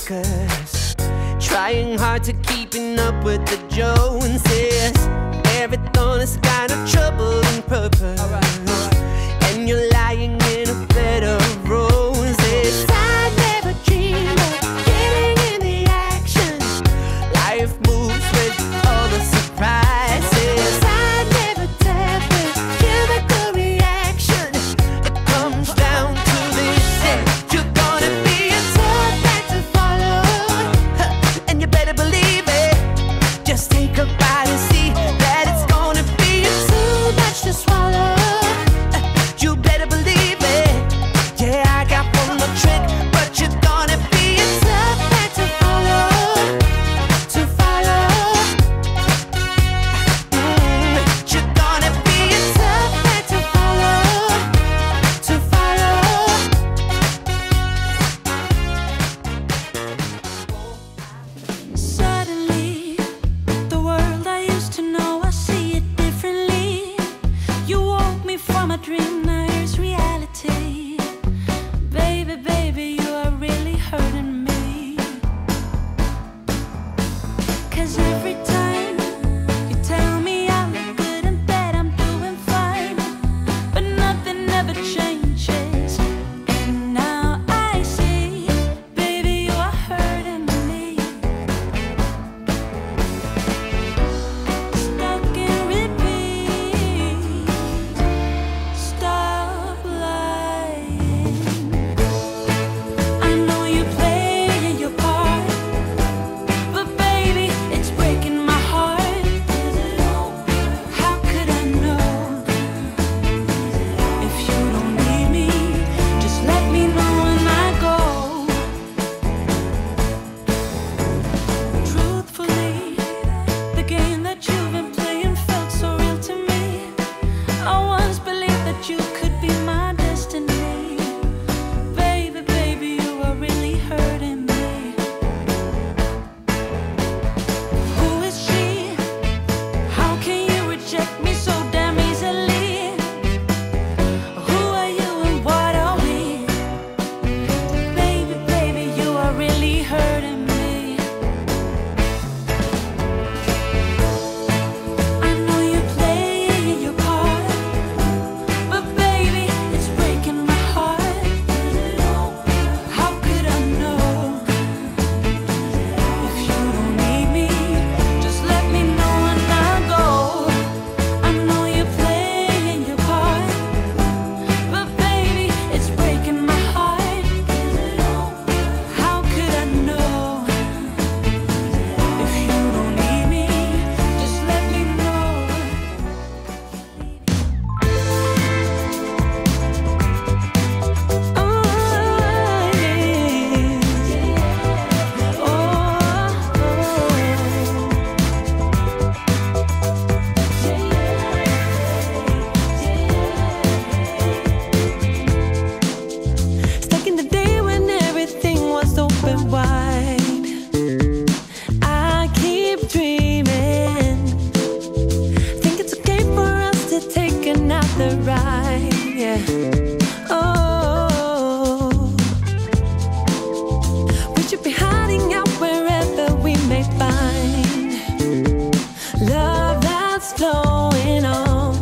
focus, trying hard to keeping up with the Joneses. Everything is kind of trouble and purpose. And you're lying in a bed of roses. I never dreamed of getting in the action. Life moves with all the surprises. I never tap with chemical reaction. It comes down to this, you're gonna be a tough act to follow, and you better believe it. Just take a bite and see that it's gonna be too much to swallow. You better believe it. Yeah, I got one more trick, but you're gonna be a tough act to follow, to follow. You're gonna be a tough act to follow, to follow. Suddenly, the world I used to know, I see it differently. You woke me from a dream, now here's reality. Baby, baby, you are really hurting me. 'Cause every time you tell me I look good and that I'm doing fine, but nothing ever changes. And now I see, baby, you are hurting me. Stuck in repeat. Stop lying. I know you're playing your part, but baby, it's breaking my heart. How could I know? If you don't need me, just let me know when I go. Truthfully, the game that you've been playing felt so real to me. I once believed that you could be my destiny. Baby, baby, you are really hurting me. Who is she? How can you reject me so damn easily? Who are you and what are we? Baby, baby, you are really hurting me. I know you're playing your part, but baby, it's breaking my heart. How could I know? If you don't need me, just let me know when I go. I know you're playing your part, but baby, it's breaking my heart. How could I know? If you don't need me, just let me know. Stuck in the day when everything was open wide. I keep dreaming. Think it's okay for us to take another ride. Yeah. Oh, we should be hiding out wherever we may find love that's flowing on.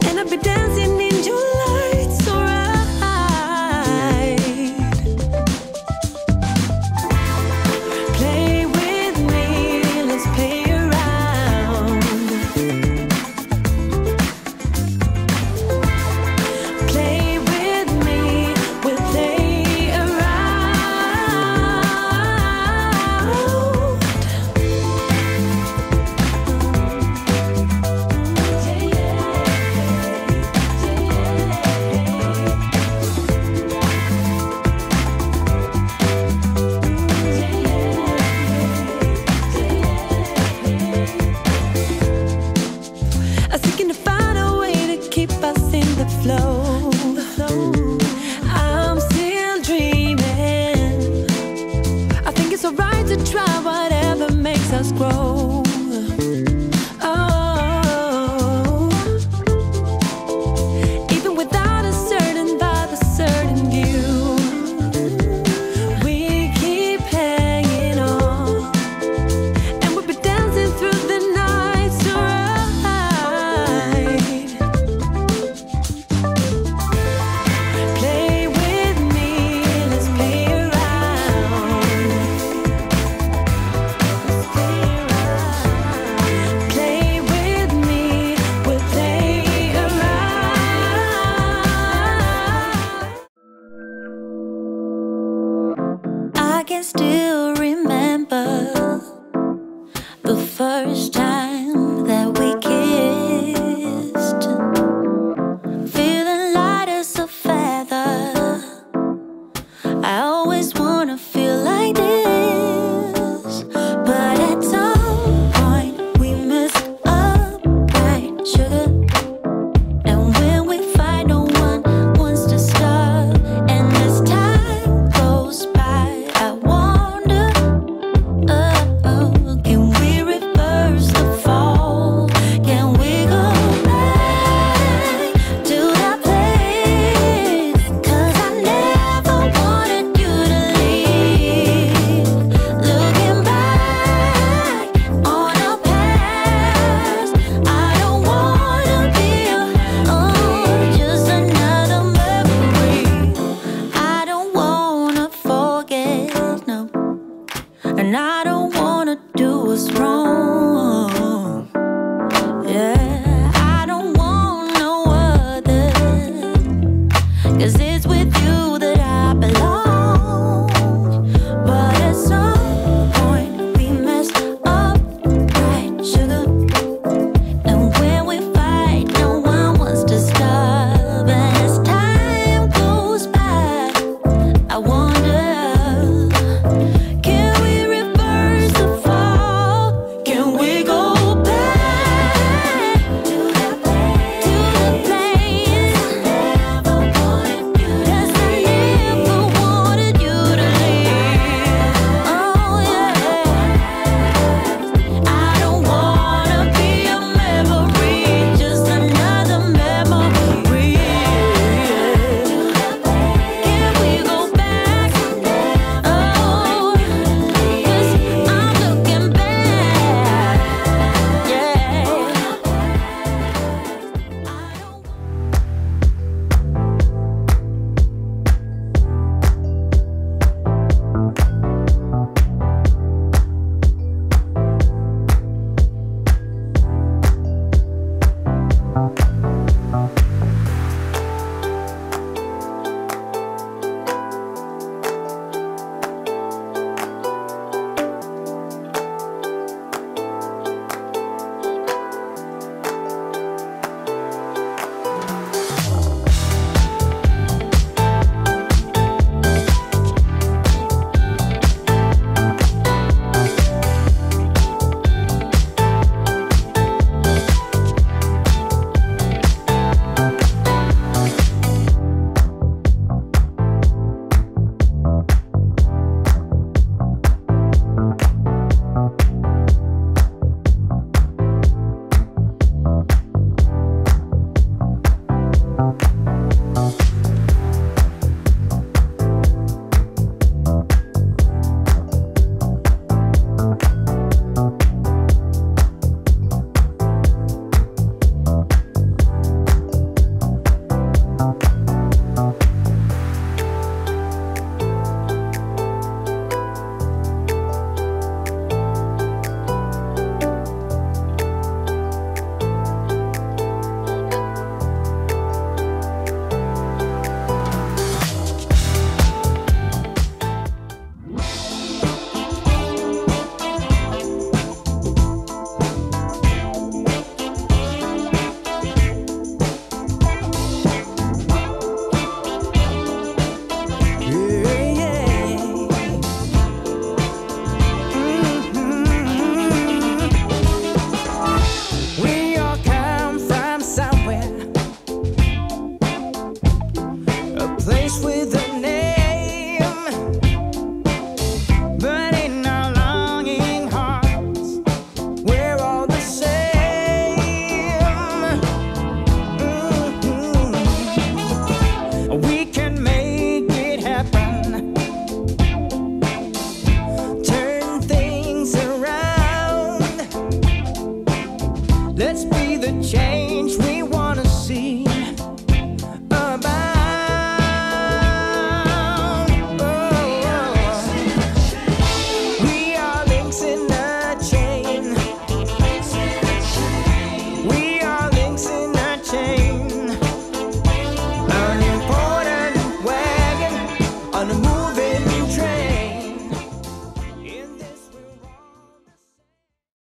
And I'll be dancing in your lights, alright. Play with me, let's play around. Play with me, we'll play around. I was seeking to find a way to keep us in the flow. I'm still dreaming. I think it's alright to try whatever makes us grow. Oh, even without a certain vibe, a certain view, we keep